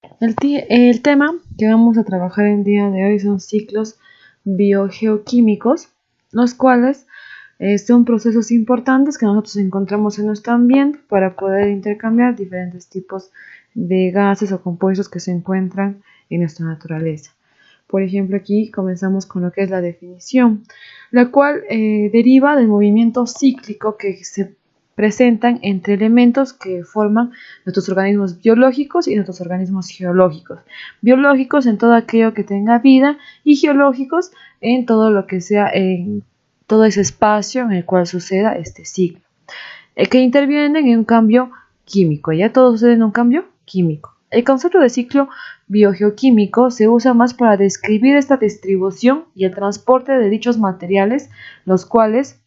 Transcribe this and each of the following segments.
El tema que vamos a trabajar el día de hoy son ciclos biogeoquímicos, los cuales son procesos importantes que nosotros encontramos en nuestro ambiente para poder intercambiar diferentes tipos de gases o compuestos que se encuentran en nuestra naturaleza. Por ejemplo, aquí comenzamos con lo que es la definición, la cual deriva del movimiento cíclico que se presentan entre elementos que forman nuestros organismos biológicos y nuestros organismos geológicos. Biológicos en todo aquello que tenga vida y geológicos en todo lo que sea en todo ese espacio en el cual suceda este ciclo. Que intervienen en un cambio químico, ya todo sucede en un cambio químico. El concepto de ciclo biogeoquímico se usa más para describir esta distribución y el transporte de dichos materiales, los cuales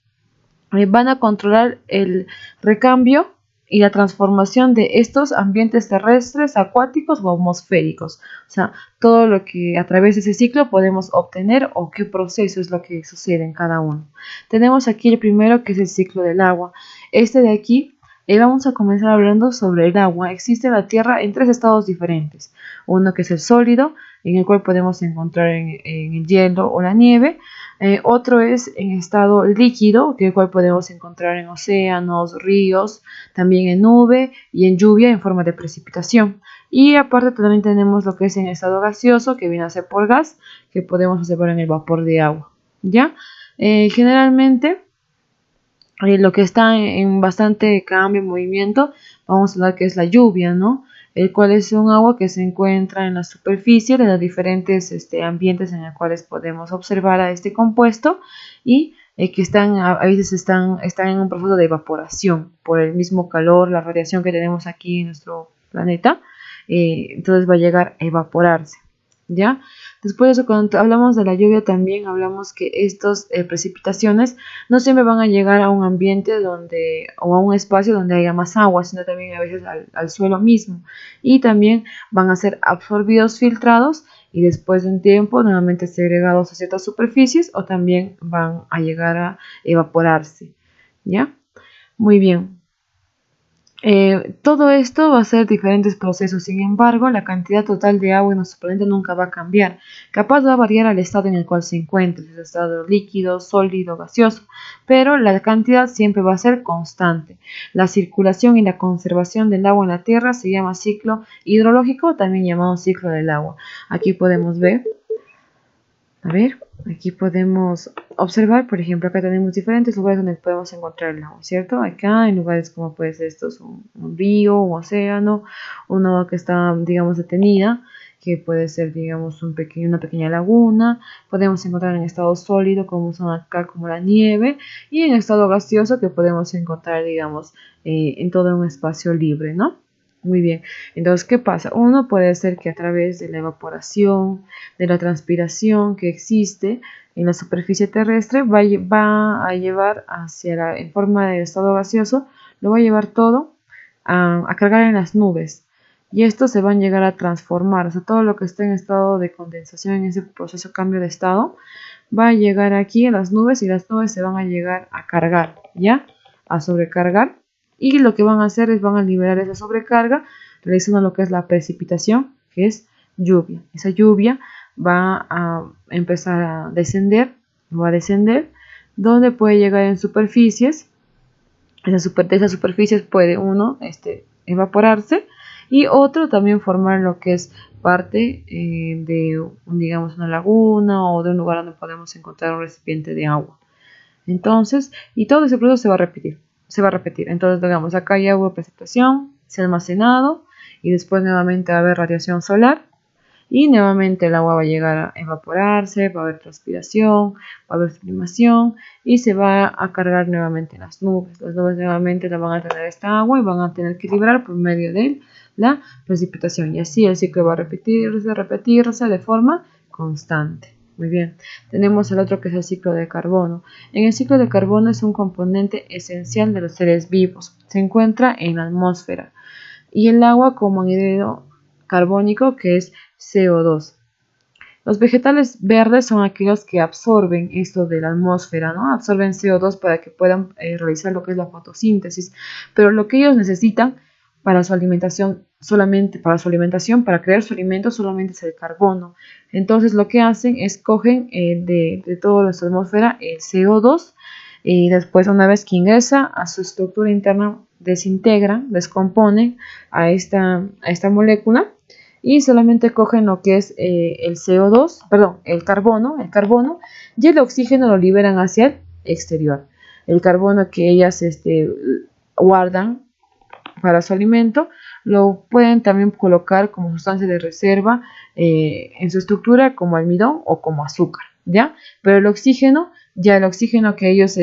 van a controlar el recambio y la transformación de estos ambientes terrestres, acuáticos o atmosféricos. O sea, todo lo que a través de ese ciclo podemos obtener o qué proceso es lo que sucede en cada uno. Tenemos aquí el primero, que es el ciclo del agua. Este de aquí, vamos a comenzar hablando sobre el agua. Existe en la Tierra en tres estados diferentes. Uno que es el sólido, en el cual podemos encontrar en el hielo o la nieve. Otro es en estado líquido, que el cual podemos encontrar en océanos, ríos, también en nube y en lluvia en forma de precipitación. Y aparte también tenemos lo que es en estado gaseoso, que viene a ser por gas, que podemos observar en el vapor de agua. ¿Ya? Generalmente lo que está en bastante cambio, movimiento, vamos a hablar que es la lluvia, ¿no? El cual es un agua que se encuentra en la superficie de los diferentes ambientes en los cuales podemos observar a este compuesto y que a veces están en un proceso de evaporación por el mismo calor, la radiación que tenemos aquí en nuestro planeta, entonces va a llegar a evaporarse, ¿ya? Después de eso, cuando hablamos de la lluvia, también hablamos que estas precipitaciones no siempre van a llegar a un ambiente o a un espacio donde haya más agua, sino también a veces al suelo mismo. Y también van a ser absorbidos, filtrados y después de un tiempo nuevamente segregados a ciertas superficies o también van a llegar a evaporarse. ¿Ya? Muy bien. Todo esto va a ser diferentes procesos, sin embargo, la cantidad total de agua en nuestro planeta nunca va a cambiar. Capaz va a variar al estado en el cual se encuentre, si es estado líquido, sólido, gaseoso, pero la cantidad siempre va a ser constante. La circulación y la conservación del agua en la Tierra se llama ciclo hidrológico, también llamado ciclo del agua. Aquí podemos ver. Aquí podemos observar, por ejemplo, acá tenemos diferentes lugares donde podemos encontrar el agua, ¿cierto? Acá en lugares como puede ser esto, un río, un océano, una agua que está, digamos, detenida, que puede ser, digamos, una pequeña laguna. Podemos encontrar en estado sólido, como son acá, como la nieve, y en estado gaseoso, que podemos encontrar, digamos, en todo un espacio libre, ¿no? Muy bien, entonces, ¿qué pasa? Uno puede ser que a través de la evaporación, de la transpiración que existe en la superficie terrestre, va a llevar en forma de estado gaseoso, lo va a llevar todo a cargar en las nubes. Y estos se van a llegar a transformar, o sea, todo lo que está en estado de condensación, en ese proceso de cambio de estado, va a llegar aquí a las nubes y las nubes se van a llegar a cargar, ¿ya? A sobrecargar y lo que van a hacer es van a liberar esa sobrecarga realizando lo que es la precipitación, que es lluvia. Esa lluvia va a empezar a descender, donde puede llegar en superficies. De esas superficies puede uno evaporarse y otro también formar lo que es parte de, digamos, una laguna o de un lugar donde podemos encontrar un recipiente de agua. Entonces, y todo ese proceso se va a repetir. Entonces, digamos, acá ya hubo precipitación, se ha almacenado y después nuevamente va a haber radiación solar y nuevamente el agua va a llegar a evaporarse, va a haber transpiración, va a haber sublimación y se va a cargar nuevamente las nubes. Las nubes nuevamente la van a tener esta agua y van a tener que librar por medio de la precipitación y así el ciclo va a repetirse de forma constante. Muy bien, tenemos el otro que es el ciclo de carbono. En el ciclo de carbono es un componente esencial de los seres vivos. Se encuentra en la atmósfera y el agua como anhídrido carbónico que es CO2. Los vegetales verdes son aquellos que absorben esto de la atmósfera, ¿no? Absorben CO2 para que puedan realizar lo que es la fotosíntesis. Pero lo que ellos necesitan para su alimentación, para crear su alimento solamente es el carbono. Entonces lo que hacen es cogen de toda nuestra atmósfera el CO2 y después, una vez que ingresa a su estructura interna, desintegran, descomponen a esta molécula y solamente cogen lo que es el CO2, perdón, el carbono y el oxígeno lo liberan hacia el exterior. El carbono que ellas guardan para su alimento lo pueden también colocar como sustancia de reserva en su estructura como almidón o como azúcar, ¿ya? Pero el oxígeno que ellos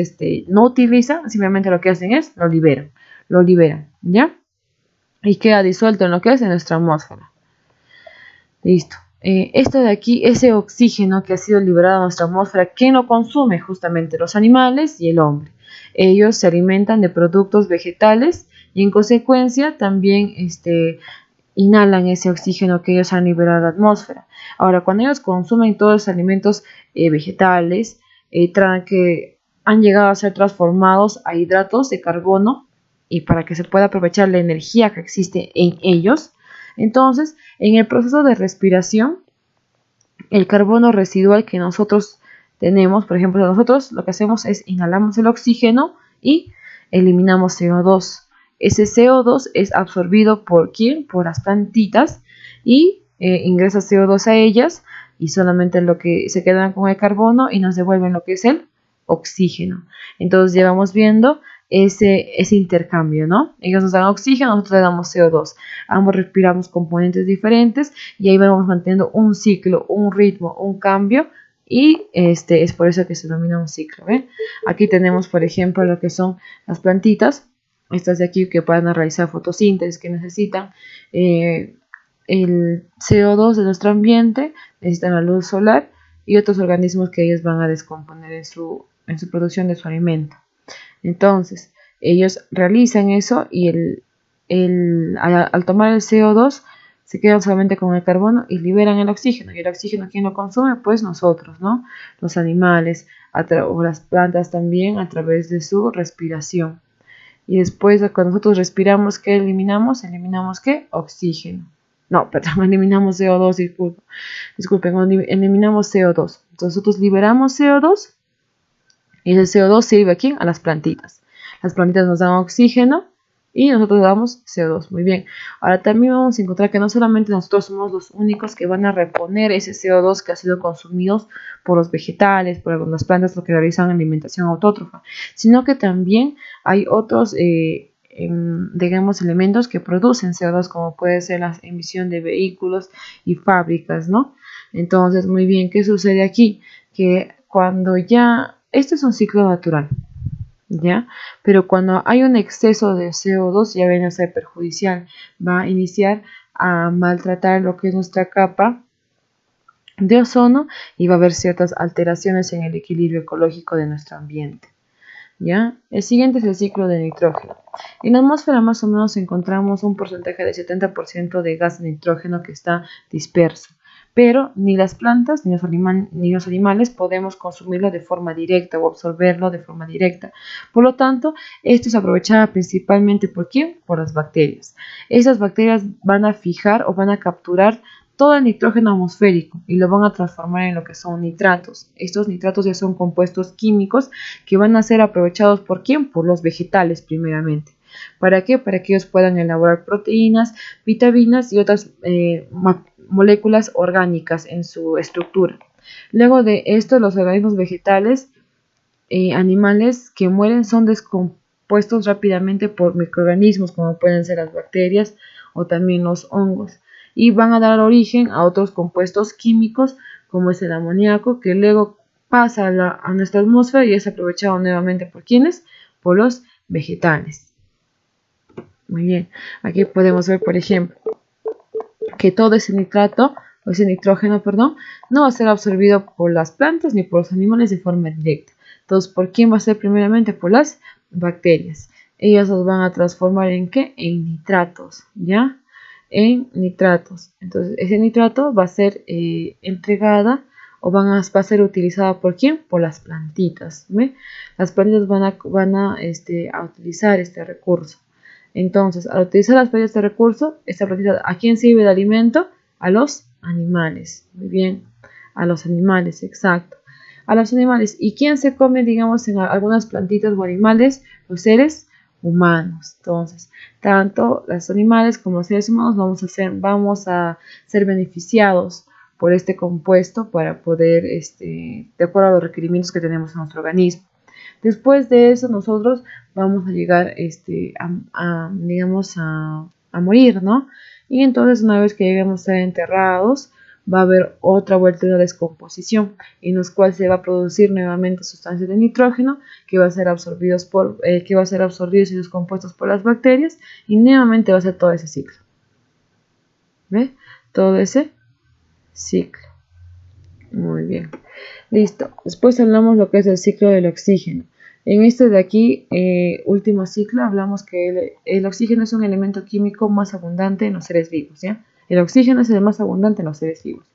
no utilizan, simplemente lo que hacen es lo liberan, ¿ya? Y queda disuelto en lo que es en nuestra atmósfera. Listo. Esto de aquí, ese oxígeno que ha sido liberado a nuestra atmósfera, ¿quién lo consume? Justamente los animales y el hombre. Ellos se alimentan de productos vegetales y en consecuencia también inhalan ese oxígeno que ellos han liberado a la atmósfera. Ahora, cuando ellos consumen todos los alimentos vegetales, que han llegado a ser transformados a hidratos de carbono y para que se pueda aprovechar la energía que existe en ellos, entonces, en el proceso de respiración, el carbono residual que nosotros tenemos, por ejemplo, nosotros lo que hacemos es inhalamos el oxígeno y eliminamos CO2. Ese CO2 es absorbido ¿por quién? Por las plantitas y ingresa CO2 a ellas y solamente lo que se quedan con el carbono y nos devuelven lo que es el oxígeno. Entonces ya vamos viendo ese intercambio, ¿no? Ellos nos dan oxígeno, nosotros le damos CO2. Ambos respiramos componentes diferentes y ahí vamos manteniendo un ciclo, un ritmo, un cambio y es por eso que se denomina un ciclo, ¿ven? Aquí tenemos, por ejemplo, lo que son las plantitas, estas de aquí que pueden realizar fotosíntesis, que necesitan el CO2 de nuestro ambiente, necesitan la luz solar y otros organismos que ellos van a descomponer en su producción de su alimento. Entonces, ellos realizan eso y al tomar el CO2 se quedan solamente con el carbono y liberan el oxígeno. ¿Y el oxígeno quién lo consume? Pues nosotros, ¿no? Los animales o las plantas también a través de su respiración. Y después, cuando nosotros respiramos, ¿qué eliminamos? ¿Eliminamos qué? Oxígeno. No, perdón, eliminamos CO2, disculpen, eliminamos CO2. Entonces nosotros liberamos CO2 y ese CO2 sirve aquí a las plantitas. Las plantitas nos dan oxígeno y nosotros damos CO2. Muy bien. Ahora también vamos a encontrar que no solamente nosotros somos los únicos que van a reponer ese CO2 que ha sido consumido por los vegetales, por las plantas, lo que realizan alimentación autótrofa, sino que también hay otros, digamos, elementos que producen CO2, como puede ser la emisión de vehículos y fábricas, ¿no? Entonces, muy bien, ¿qué sucede aquí? Que cuando ya este es un ciclo natural, ¿ya? Pero cuando hay un exceso de CO2 ya viene a ser perjudicial, va a iniciar a maltratar lo que es nuestra capa de ozono y va a haber ciertas alteraciones en el equilibrio ecológico de nuestro ambiente, ¿ya? El siguiente es el ciclo de nitrógeno. En la atmósfera más o menos encontramos un porcentaje de 70% de gas de nitrógeno que está disperso. Pero ni las plantas ni los animales podemos consumirlo de forma directa o absorberlo de forma directa. Por lo tanto, esto es aprovechado principalmente ¿por quién? Por las bacterias. Esas bacterias van a fijar o van a capturar todo el nitrógeno atmosférico y lo van a transformar en lo que son nitratos. Estos nitratos ya son compuestos químicos que van a ser aprovechados ¿por quién? Por los vegetales primeramente. ¿Para qué? Para que ellos puedan elaborar proteínas, vitaminas y otras moléculas orgánicas en su estructura. Luego de esto, los organismos vegetales, animales que mueren son descompuestos rápidamente por microorganismos como pueden ser las bacterias o también los hongos y van a dar origen a otros compuestos químicos como es el amoníaco que luego pasa a nuestra atmósfera y es aprovechado nuevamente ¿por quiénes? Por los vegetales. Muy bien, aquí podemos ver por ejemplo que todo ese nitrógeno, no va a ser absorbido por las plantas ni por los animales de forma directa. Entonces, ¿por quién va a ser primeramente? Por las bacterias. Ellas los van a transformar ¿en qué? En nitratos, ¿ya? En nitratos. Entonces, ese nitrato va a ser entregada o va a ser utilizada ¿por quién? Por las plantitas, ¿ve? Las plantitas van a utilizar este recurso. Entonces, al utilizar las plantitas de recurso, esta plantita, ¿a quién sirve de alimento? A los animales. Muy bien, a los animales, exacto. A los animales. ¿Y quién se come, digamos, en algunas plantitas o animales? Los seres humanos. Entonces, tanto los animales como los seres humanos vamos a ser beneficiados por este compuesto para poder, de acuerdo a los requerimientos que tenemos en nuestro organismo. Después de eso nosotros vamos a llegar digamos, a morir, ¿no? Y entonces una vez que lleguemos a ser enterrados, va a haber otra vuelta de descomposición, en los cuales se va a producir nuevamente sustancias de nitrógeno que va a ser absorbidos y descompuestos por las bacterias, y nuevamente va a ser todo ese ciclo. ¿Ve? Todo ese ciclo. Muy bien. Listo. Después hablamos lo que es el ciclo del oxígeno. En este de aquí, último ciclo, hablamos que el oxígeno es un elemento químico más abundante en los seres vivos, ¿ya? El oxígeno es el más abundante en los seres vivos.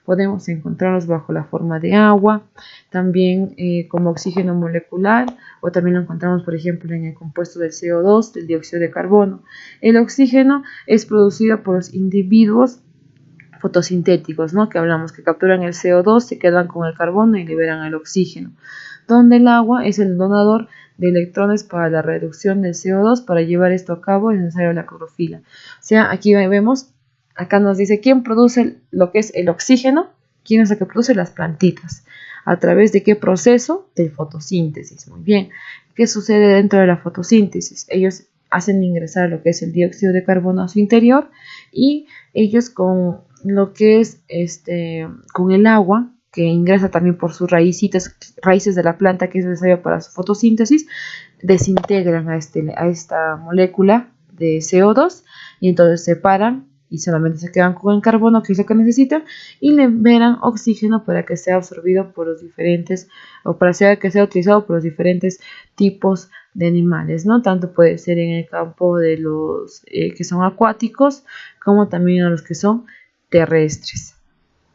Podemos encontrarlos bajo la forma de agua, también como oxígeno molecular, o también lo encontramos, por ejemplo, en el compuesto del CO2, del dióxido de carbono. El oxígeno es producido por los individuos fotosintéticos, ¿no? Que hablamos que capturan el CO2, se quedan con el carbono y liberan el oxígeno, donde el agua es el donador de electrones para la reducción del CO2. Para llevar esto a cabo es necesaria la clorofila. O sea, aquí vemos, acá nos dice quién produce lo que es el oxígeno, quién es el que produce las plantitas, a través de qué proceso, de fotosíntesis. Muy bien, ¿qué sucede dentro de la fotosíntesis? Ellos hacen ingresar lo que es el dióxido de carbono a su interior, y ellos con lo que es con el agua que ingresa también por sus raíces de la planta, que es necesaria para su fotosíntesis, desintegran a esta molécula de CO2, y entonces se separan y solamente se quedan con el carbono, que es lo que necesitan, y liberan oxígeno para que sea absorbido por los diferentes, o para que sea utilizado por los diferentes tipos de animales, ¿no? Tanto puede ser en el campo de los que son acuáticos, como también a los que son terrestres.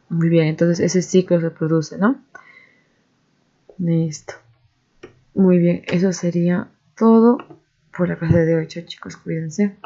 Muy bien, entonces ese ciclo se produce, ¿no? Listo. Muy bien, eso sería todo por la clase de hoy, chicos. Cuídense.